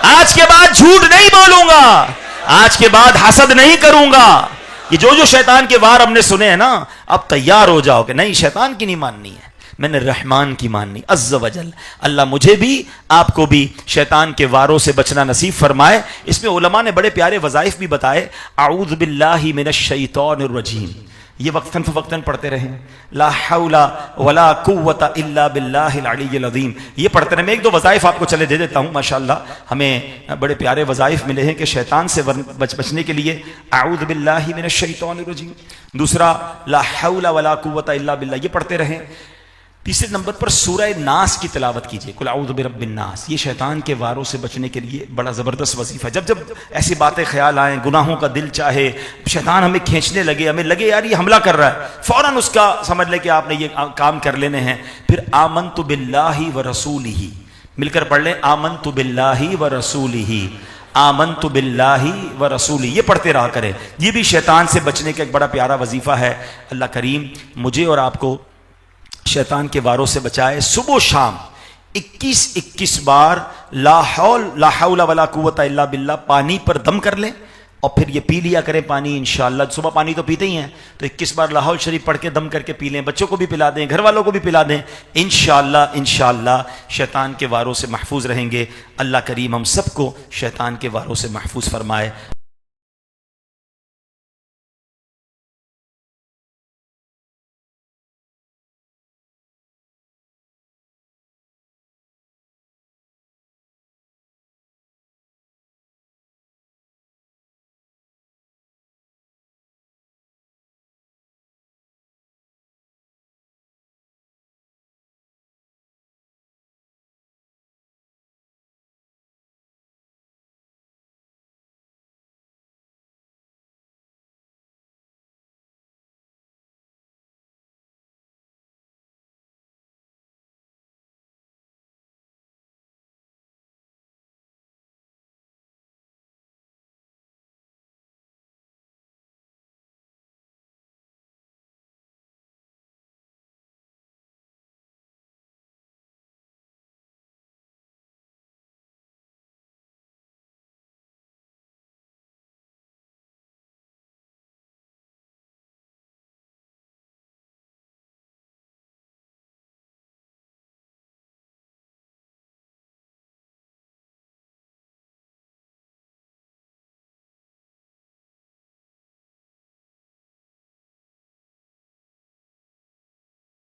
آج کے بعد جھوٹ نہیں بولوں گا, آج کے بعد حسد نہیں کروں گا. یہ جو شیطان کے وار ہم نے سنے ہیں نا, اب تیار ہو جاؤ کہ نہیں شیطان کی نہیں ماننی ہے, میں نے رحمان کی ماننی عز و جل. اللہ مجھے بھی آپ کو بھی شیطان کے واروں سے بچنا نصیب فرمائے. اس میں علماء نے بڑے پیارے وظائف بھی بتائے. اعوذ باللہ من الشیطان الرجیم, یہ وقتاً فوقتاً پڑھتے رہیں. لا حول ولا قوت الا باللہ العلی العظیم, یہ پڑھتے رہیں. میں 1-2 وظائف آپ کو چلے دے دیتا ہوں. ماشاءاللہ ہمیں بڑے پیارے وظائف ملے ہیں کہ شیطان سے بچنے کے لیے اعوذ باللہ من الشیطان الرجیم. دوسرا لا حول ولا قوت الا باللہ, یہ پڑھتے رہیں. تیسرے نمبر پر سورہ ناس کی تلاوت کیجئے, قل اعوذ برب الناس. یہ شیطان کے واروں سے بچنے کے لیے بڑا زبردست وظیفہ ہے. جب جب ایسی باتیں خیال آئیں, گناہوں کا دل چاہے, شیطان ہمیں کھینچنے لگے, ہمیں لگے یار یہ حملہ کر رہا ہے, فوراً اس کا سمجھ لے کہ آپ نے یہ کام کر لینے ہیں. پھر آمنت باللہ ورسولہ, مل کر پڑھ لیں, آمنت باللہ ورسولہ, آمنت باللہ ورسولہ, یہ پڑھتے رہا کریں. یہ بھی شیطان سے بچنے کا ایک بڑا پیارا وظیفہ ہے. اللہ کریم مجھے اور آپ کو شیطان کے واروں سے بچائے. صبح و شام 21 بار لا حول ولا قوت الا باللہ پانی پر دم کر لیں اور پھر یہ پی لیا کریں پانی انشاءاللہ. صبح پانی تو پیتے ہی ہیں, تو 21 بار لا حول شریف پڑھ کے دم کر کے پی لیں. بچوں کو بھی پلا دیں, گھر والوں کو بھی پلا دیں. انشاءاللہ شیطان کے واروں سے محفوظ رہیں گے. اللہ کریم ہم سب کو شیطان کے واروں سے محفوظ فرمائے.